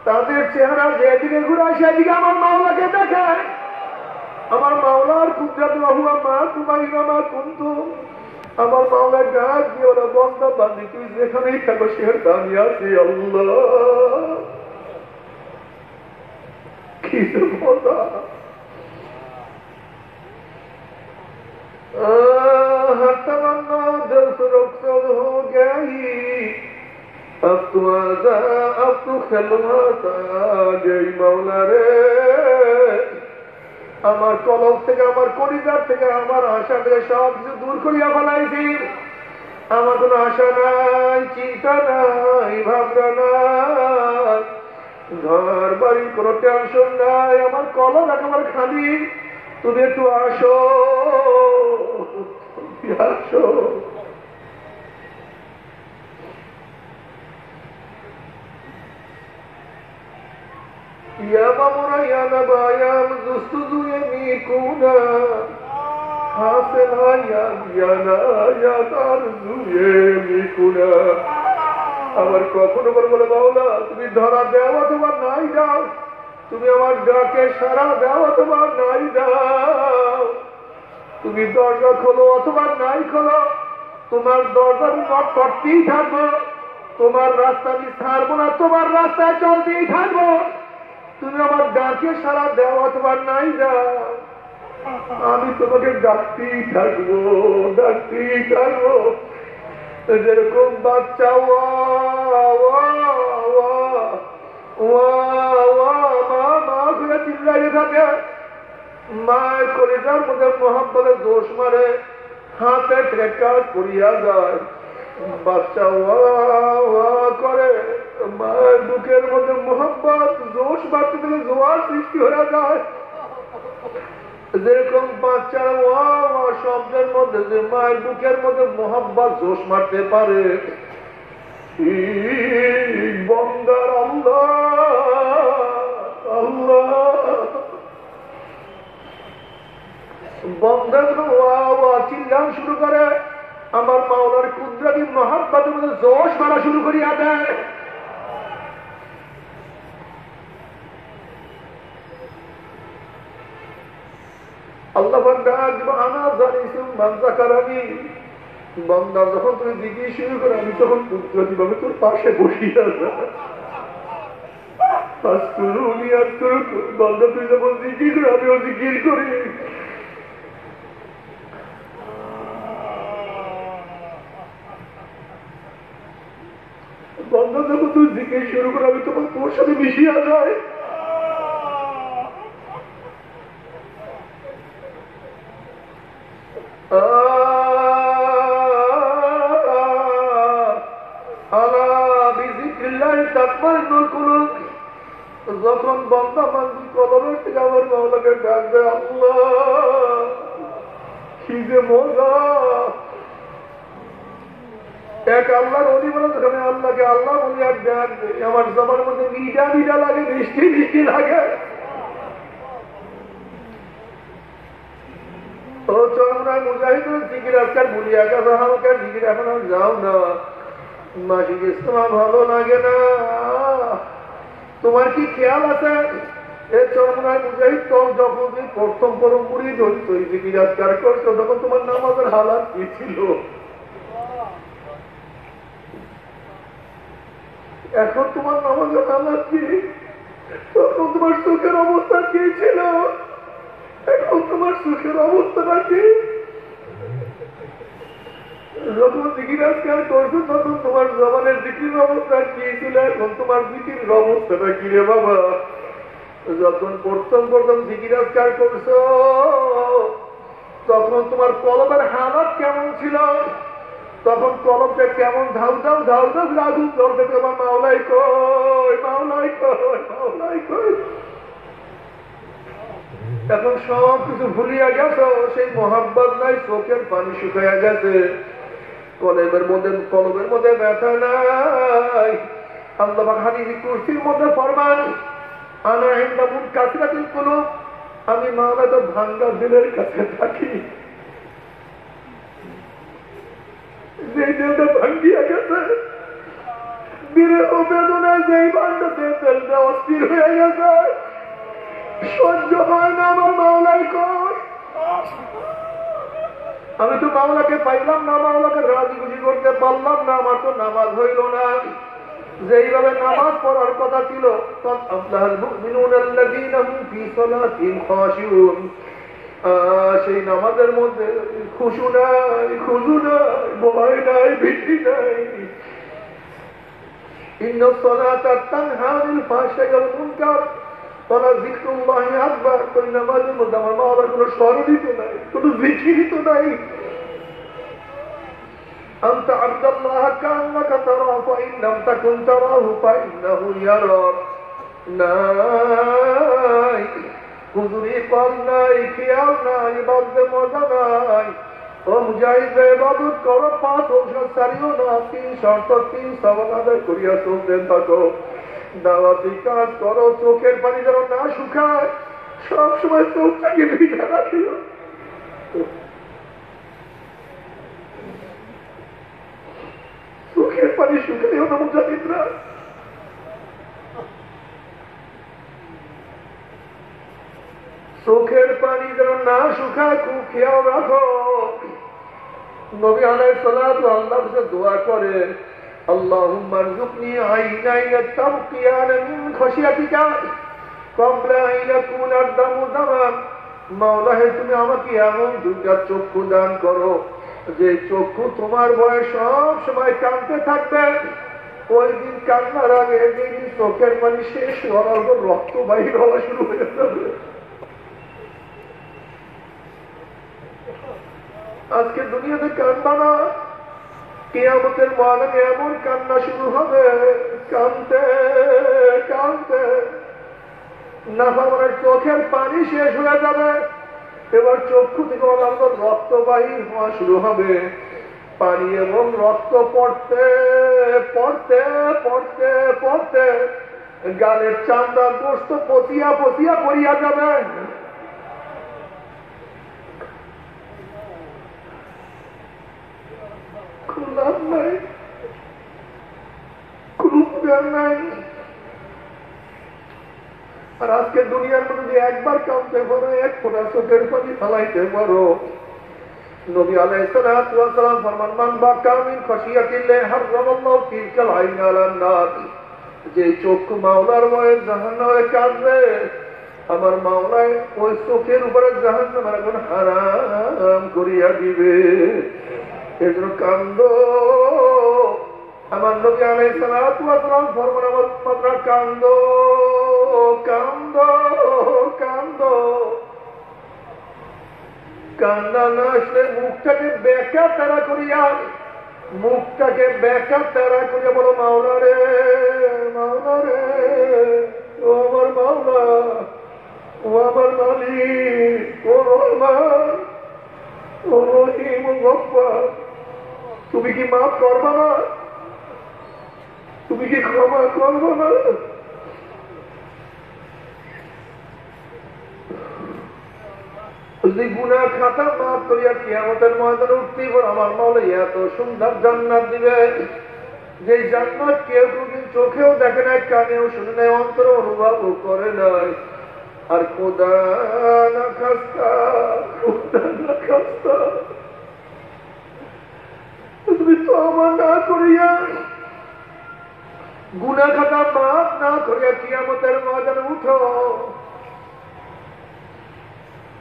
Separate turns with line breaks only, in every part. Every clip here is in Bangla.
তাদের চেহারা যেদিকে ঘুরায় সেদিকে আমার মাওলাকে দেখায়। আমার মাওলার কুদরত বাহুয়া মা কুমাইনা মা কুন্তু। আমার মাওলার ডাক দিয়ে ওরা বন্দা বান্দি তুই যেখানেই থাকো সেখানে আমি আছি আল্লাহ। কি মজা! हर तमन्ना दिल से रुखसत हो गई, अब तो आजा अब तो खिलवत आ गई मौला रे। আমার কলব থেকে আমার কলিজার থেকে আমার আশা থেকে সব কিছু দূর করিয়া ফেলাইছি। আমার কোনো আশা নাই, চিন্তা নাই, ভাবনা নাই, ঘর বাড়ির কোনো টেনশন নাই। আমার কলব একেবারে খালি। তুমি একটু আসো, আসো। يا مامورا يا نبا يا مزستو يميكونا حاصلها يا بيانا يا تارزو يميكونا। আমার কখনো বলে বাউলা তুমি ধরা দেও অথবা নাই দাও, তুমি আমার ডাকে সারা দাও অথবা নাই দাও, তুমি দরজা খোলো অথবা নাই খোলো, তোমার দরজা নক করতেই থাকবো। তোমার রাস্তা আমি ছাড়বো না, তোমার রাস্তায় চলতেই থাকবো। তুমি আমার ডাকে সারা দেও অথবা নাই দাও, আমি তোমাকে ডাকতেই থাকবো, ডাকতেই থাকবো। যেরকম বাচ্চা মা করে চিল্লাইয়ে থাকে, মায়ের কলিজার মধ্যে মোহাম্মদে দোষ মারে, হাতে ট্রেকার করিয়া যায়, বাচ্চা করে, মায়ের বুকের মধ্যে মোহাম্মদ জোশ মারতে থেকে জোয়ার সৃষ্টি হয়ে যায়। যেরকম বাচ্চার শব্দের মধ্যে যে মায়ের বুকের মধ্যে মোহাম্মদ জোশ মারতে পারে, বন্দার আল্লাহ আল্লাহ বন্দার চিল্লান শুরু করে, আমার মাওলার কুদরতি মোহাম্মদের মধ্যে জোশ মারা শুরু করিয়া দেয়। আল্লাহ বন্দা যখন তুমি জিজ্ঞেস শুরু করো, আমি তখন কুদরতি ভাবে তোর পাশে বসিয়া বন্দা তুই যখন জিজ্ঞেস করো আমিও জিজ্ঞেস করি। বন্দা যখন তুই জিজ্ঞেস শুরু করো আমি তখন তোর সাথে মিশিয়া যায়। যখন বন্দা মানুষ কলমের থেকে আমার মাওলাকে ডাক দেয়, আল্লাহ কি যে মজা! এক আল্লাহর অলি বলে যখন আল্লাহকে আল্লাহ বলি আর ডাক দেয়, আমার জমার মধ্যে মিঠা মিঠা লাগে, মিষ্টি মিষ্টি লাগে। ও চরমরায় মুজাহিদ জিকির আজকাল ভুলিয়া গেছে, আমাকে জিকির এখন আর যাও না, মাসিক ইস্তেমা ভালো লাগে না। তোমার কি খেয়াল আছে এই চরমরায় মুজাহিদ তোর যখন তুমি প্রথম পরম্পরি ধরিত জিকির আজকার করছো, তখন তোমার নামাজের হালাত কি ছিল? এখন তোমার নামাজের হালাত কি? তখন তোমার সুখের অবস্থা কি ছিল? এখন তোমার সুখের অবস্থাটা কি? যখন জিকির আজকার করছো তখন তোমার জবানের জিকির অবস্থা কি ছিল? এখন তোমার জিকির অবস্থাটা কি রে বাবা? যখন প্রথম জিকির আজকার করছো তখন তোমার কলমের হালাত কেমন ছিল? তখন কলমটা কেমন ধাউ ধাউ আগুন জ্বলতে, তোমার মাওলাই কই, মাওলাই কই, মাওলাই কই। এখন সব কিছু ভুলিয়া গেছো, সেই মোহাব্বত নাই, চোখের পানি শুকাইয়া গেছে, কলমের মধ্যে ব্যথা নাই। আল্লাহ হাদিস কুরসির মধ্যে ফরমান, আনা ইনদা মুনকাসিরাতিল কুলুব, আমি মাওলা তো ভাঙ্গা দিলের কাছে থাকি। যে দেলটা ভাঙ্গিয়া গেছে, বিরহ বেদনায় যেই ভান্ডতে দেলটা অস্থির হয়ে গেছে, সহ্য হয় না আমার মাওলাই কর। আমি তো মাওলাকে পাইলাম না, মাওলাকে রাজি খুশি করতে পারলাম না, আমার তো নামাজ হইল না। যেইভাবে নামাজ পড়ার কথা ছিল, সেই নামাজের মধ্যে খুশু নাই, খুশু নাই, ভয় নাই, ভীতি নাই। নামাজের মধ্যে আমার মাওলার কোন স্মরণিত নাই, কোন জিকিরিত নাই। أنت عبد الله كأنك تراه فإن لم تكن تراه فإنه يراك। নাই হুজুরি পাল নাই, খেয়াল নাই, বাদে মজা নাই। ও মুজাহিদ ইবাদত করো, 5 ঔষধ ছাড়িও না, 3 শর্ত 3 সওয়াল আদায় করিয়া চলতে থাকো। দাওয়াতি কাজ করো, চোখের পানি যেন না শুকায়, সবসময় চোখটাকে ভিজা রাখিও। চোখের পানি শুকাইও না মুজাহিদরা। চোখের পানি যেন না শুকায়, খুব খেয়াল রাখো। নবী আলাইহিস সালাতু আল্লাহর কাছে দোয়া করে, আল্লাহুম্মা রযুকনি আইনাইন তাবকিয়ান মিন খাশিয়াতিকা ক্বাবলা আন ইয়াকুনা আদ-দামু দামান। মাওলা হে, তুমি আমাকে এমন দুইটা চক্ষু দান করো যে চক্ষু তোমার ভয়ে সব সময় কাঁদতে থাকবে। ওই দিন কান্নার আগে যেদিন চোখের পানি শেষ হওয়ার পর রক্ত বাহির হওয়া শুরু হয়ে যাবে। আজকে দুনিয়াতে কান্না না, কিয়ামতের ময়দানে এমন কান্না শুরু হবে, কাঁদতে কাঁদতে নাফরমানের চোখের পানি শেষ হয়ে যাবে। এবার চক্ষু থেকে অনবরত রক্ত বাহির হওয়া শুরু হবে। পানি এবং রক্ত পড়তে পড়তে পড়তে পড়তে গালের চামড়া গোস্ত পচিয়া পচিয়া পড়িয়া যাবে। লাভ নাই, কোন উপকার নাই। আর আজকে দুনিয়ার মধ্যে যদি একবার কাঁদতে পারো, এক ফোঁটা চোখের পানি ফেলাইতে পারো, নবী আলাইহিস সালাতু ওয়াস সালাম ফরমান, মান বাকা মিন খাশিয়াতিল্লাহি হারামাল্লাহু তিলকাল আইন আলান নার। যে চক্ষু মাওলার ভয়ে জাহান্নামে কাঁদবে, আমার মাওলায় ওই চোখের উপরে জাহান্নামের আগুন হারাম করিয়া দিবে। এজন্য কান্দো। আমার নবী আলাইহিস সালাতু ওয়াস সালাম ফরমান, আমার উম্মতরা কান্দো কান্দো কান্দো। কান্না না আসলে মুখটাকে বেঁকা তেরা করিয়া, মুখটাকে বেঁকা তেরা করিয়া বলো, মাওলা রে, মাওলা রে, ও আমার মাওলা, ও আমার মালিক, ও রহমান, ও রহিম, ও গফফার, তুমি কি মাফ করবা না? তুমি কি ক্ষমা করবা না? যদি গুনাহ খাতা মাফ করিয়া কিয়ামতের ময়দানে উঠতেই পর আমার মাওলা এত সুন্দর জান্নাত দিবে, যে জান্নাত কেউ কোনদিন চোখেও দেখে নাই, কানেও শুনে নাই, অন্তরে অনুভবও করে নাই। আর খোদা না খাস্তা, খোদা না খাস্তা, তুমি তওবা না করিয়া, গুনাহ খাতা মাফ না করিয়া কিয়ামতের ময়দানে উঠো।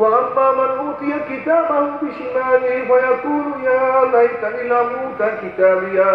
وأما من أوتي كتابه بشماله فيقول يا ليتني لم أوت كتابيا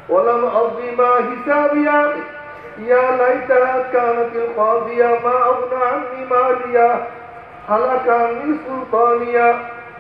ولم أضل ما حسابيا يا ليتها كانت القاضية ما أغنى عني ماليا هلك عني سلطانيا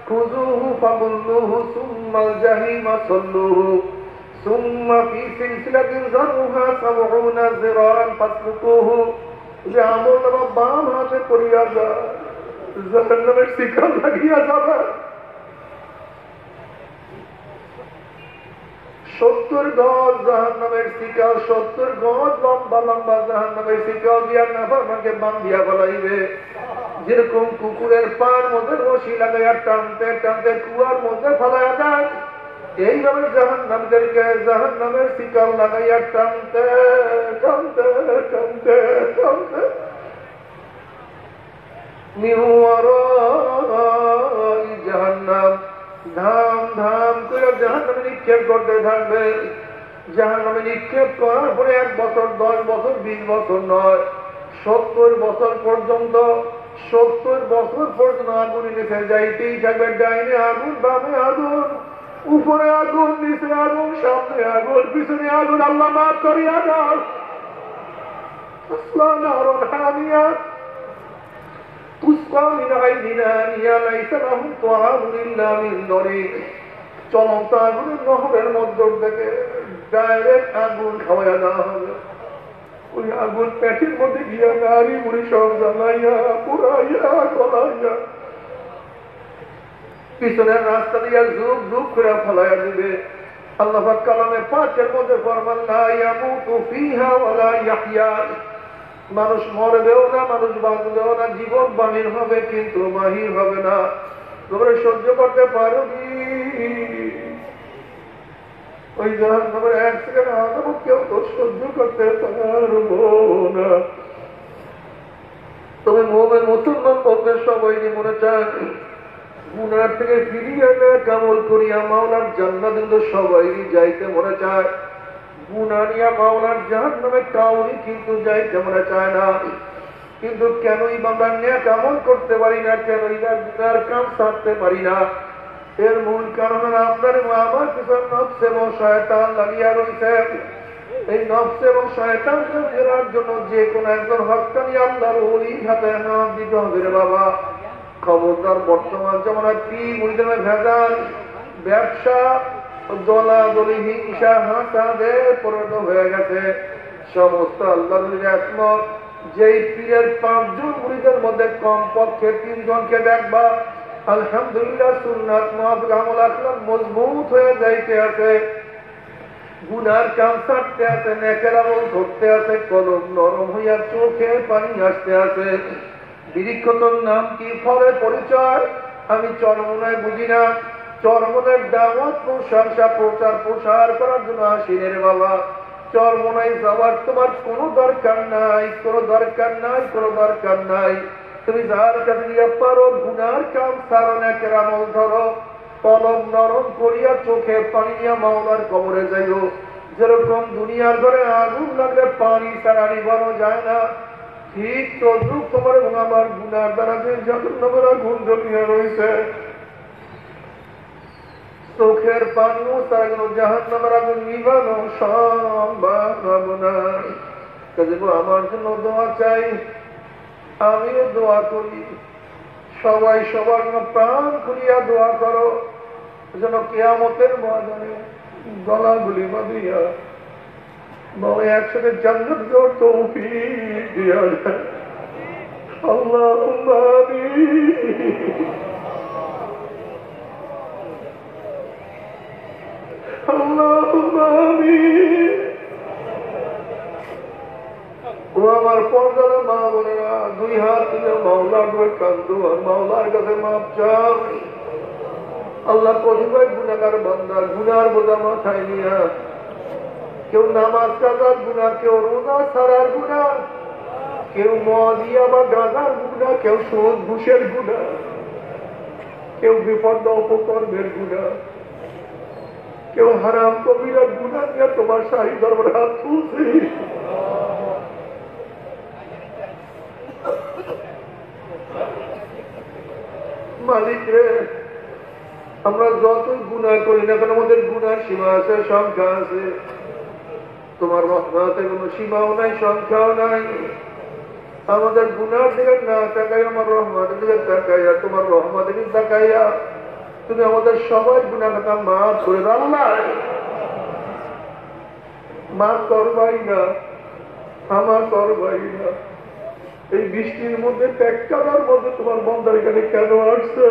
خذوه فغلوه ثم الجحيم صلوه ثم في سلسلة ذرعها 70 ذراعا فاسلكوه। যে আমল নামা বাম হাতে করিয়া যায়, জাহান্নামের শিকল লাগিয়া যাবে। 70 গজ জাহান্নামের শিকল, 70 গজ লম্বা লম্বা জাহান্নামের শিকল দিয়া নাফরমানকে বান্ধিয়া ফেলাইবে। যেরকম কুকুরের পার মধ্যে রশি লাগাইয়া টানতে টানতে কুয়ার মধ্যে ফেলাইয়া দেয়, এইভাবে জাহান্নামীদেরকে জাহান্নামের শিকল লাগাইয়া টানতে টানতে টানতে টানতে জাহান্নাম ধাম ধাম করে জাহান্নামে নিক্ষেপ করতে থাকবে। জাহান্নামে নিক্ষেপ করার পরে 1 বছর 10 বছর 20 বছর নয়, 70 বছর পর্যন্ত 70 বছর পর্যন্ত আগুন নিচে যাইতেই থাকবে। ডাইনে আগুন, বামে আগুন, উপরে আগুন, নিচে আগুন, সামনে আগুন, পিছনে আগুন। আল্লাহ মাফ করিয়া দাও। চলন্ত আগুনের নহরের মধ্য থেকে ডাইরেক্ট আগুন খাওয়াইয়া দেওয়া হবে। ওই আগুন পেটের মধ্যে গিয়া নারী মুড়ি সব জ্বালাইয়া পুরাইয়া গলাইয়া পিছনের রাস্তা দিয়া ঝুপ ঝুপ করে ফলাইয়া দিবে। আল্লাহ পাক কালামে পাকের মধ্যে ফরমান, লা ইয়ামুতু ফিহা ওয়ালা ইয়াহইয়া। মানুষ মরবেও না, মানুষ বাঁচবেও না, জীবন বাহির হবে কিন্তু বাহির হবে না। তোমরা সহ্য করতে পারো কি? ওই জাহান্নামের 1 সেকেন্ড আদব কেউ তো সহ্য করতে পারবো না। তবে মুমিন মুসলমান বলতে সবাই মনে চায় গুনার থেকে ফিরিয়ে কামল করিয়া মাওলার জান্নাত কিন্তু সবাই যাইতে মনে চায়। গুনাহ নিয়া মাওলার জাহান্নামে কাউরি কিন্তু যাইতে মনে চায় না। কিন্তু কেনই বান্দা নেক আমল করতে পারি না, কেনই বা গুনার কাম ছাড়তে পারি না? এর মূল কারণ আপনার আমার পিছনে নফস এবং শয়তান লাগিয়া রয়েছে। এই নফস এবং শয়তানকে ফেরার জন্য যে কোনো একজন হক্কানি আল্লাহর ওলির হাতে হাত দিতে হবে রে বাবা। খবরদার, বর্তমান জমানায় কি মুরিদের ভেজাল, ব্যবসা, দলাদলি, হিংসা, হাসাদে পরিণত হয়ে গেছে। সমস্ত আল্লাহর একমত যেই পীরের 5 জন মুরিদের মধ্যে কমপক্ষে 3 জনকে দেখবা আলহামদুলিল্লাহ সুন্নাত মুআফিক আমল আখলাক মজবুত হয়ে যাইতে আছে, গুনার কাম ছাড়তে আছে, নেকের আমল ধরতে আছে, কলম নরম হইয়া চোখে পানি আসতে আছে। বিরিক্ষতর নাম কি, ফলের পরিচয় আমি চরমনায় বুঝি না। চরমনের দাওয়াত প্রশংসা প্রচার প্রসার করার জন্য আসিনে রে বাবা। চরমনায় যাওয়ার তোমার কোনো দরকার নাই, কোনো দরকার নাই, কোনো দরকার নাই। তুমি যার কাছে গিয়া পারো গুনার কাম ছাড়ো, নেকের আমল ধরো, কলম নরম করিয়া চোখে পানি নিয়ে মাওলার কবরে যাইও। যেরকম দুনিয়ার ঘরে আগুন লাগলে পানি ছাড়া নিবানো যায় না, ঠিক তদ্রুপ তোমার এবং আমার গুনার দ্বারা যে জাহান্নামের আগুন জ্বলিয়া রয়েছে, চোখের পানিও ছাড়া জাহান্নামের আগুন নিবানো সম্ভব না। আমার জন্য দোয়া চাই, আমিও দোয়া করি, সবাই সবার প্রাণ খুলিয়া দোয়া করো যেন কিয়ামতের ময়দানে গলাগুলি বাঁধিয়া বাবা একসাথে জান্নাত যাওয়ার তৌফিক দিয়া দেয়। আল্লাহুম্মা আমিন, আল্লাহুম্মা আমিন। ও আমার পর্দার মা বোনেরা, 2 হাত তুলে মাওলার দুয়ারে কান্দো আর মাওলার কাছে মাপ চাও। আল্লাহ কতিপয় গুনাহগার বান্দা গুনার বোঝা মাথায় নিয়া, কেউ নামাজ কাজার গুনাহ, কেউ রোজা ছাড়ার গুনাহ, কেউ মদিয়া বা গাঁজার গুনাহ, কেউ সুদ ঘুষের গুনাহ, কেউ বিপদ অপকর্মের গুনাহ, কেউ হারাম কবিরা গুনাহ নিয়ে তোমার শাহী দরবারে হাত তুলছে। মালিক রে, আমরা যতই গুনাহ করি না কেন আমাদের গুনার সীমা আছে, সংখ্যা আছে। তোমার রহমতের কোন সীমাও নাই, সংখ্যাও নাই। আমাদের গুনার দিকে না তাকাই, আমার রহমতের দিকে তাকাইয়া, তোমার রহমতের দিকে তাকাইয়া তুমি আমাদের সবাই গুনাহ কথা মাফ করে দাও না। মাফ করবাই না, আমার করবাই না। এই বৃষ্টির মধ্যে ত্যাগটার মধ্যে তোমার বন্ধার এখানে কেন আসছে?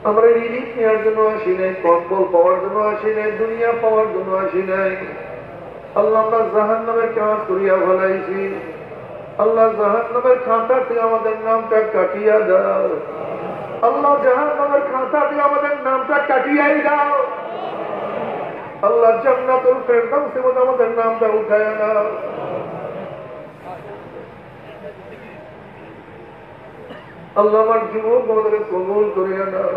আমরা রিলিফ নেওয়ার জন্য আসি নাই, কম্বল পাওয়ার জন্য আসি নাই, দুনিয়া পাওয়ার জন্য আসি নাই। আল্লাহ আমরা জাহান্নামের কাজ করিয়া ভালাইছি। আল্লাহ জাহান্নামের খাতা থেকে আমাদের নামটা কাটিয়ে দাও। আল্লাহ জাহান্নামের খাতা থেকে আমাদের নামটা কাটিয়ে দাও। আল্লাহ জান্নাতুল ফেরদাউসে আমাদের নামটা উঠায় নাও। আল্লাহ আমার যুবক আমাদেরকে কবুল করিয়া নাও।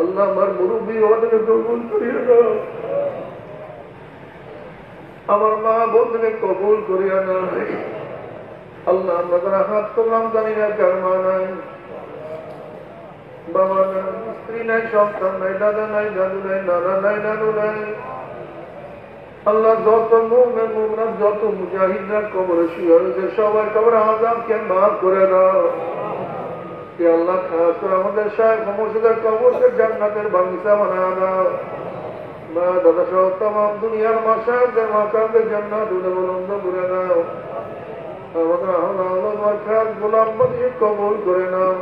আল্লাহ আমার মুরব্বী আমাদেরকে কবুল করিয়া নাও। আমার মা বোনকে কবুল করিয়া নাও। আল্লাহ আমরা তারা হাত করলাম জানি না, কার মা নাই, বাবা নাই, স্ত্রী নাই, সন্তান নাই, দাদা নাই, দাদু নাই, নানা নাই, নানু নাই। আল্লাহ যত মুমিন মুমিনাত, যত মুজাহিদরা কবরে শুয়ে রয়েছে সবাই কবরে আযাবকে মাফ করে দাও। কে আল্লাহ খাস করে আমাদের শায়েখ মুর্শিদের কবরকে জান্নাতের বাগিচা বানায় দাও। মা দাদা সহ তামাম দুনিয়ার মাশায়েখদের মাকামদের জান্নাতুল বুলন্দ করে দাও। আমাদের আল্লাহর খাস গোলাম বানিয়ে কবুল করে নাও।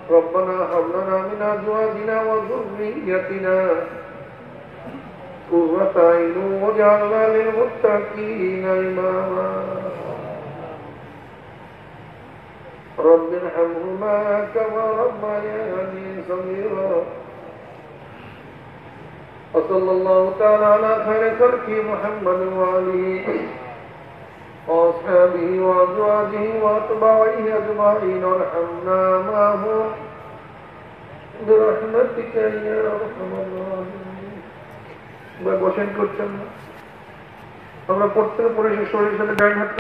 ربنا هب لنا من ازواجنا وذريتنا قرة اعين واجعلنا للمتقين اماما رب ارحمهما كما ربياني صغيرا وصلى الله تعالى على خير خلقه محمد وآله وأصحابه وأزواجه وأتباعه أجمعين وارحمنا معهم برحمتك يا أرحم الراحمين. বসেন করছেন না, আমরা প্রত্যেক পরিশেষ শরীরের সাথে ডাইন হাত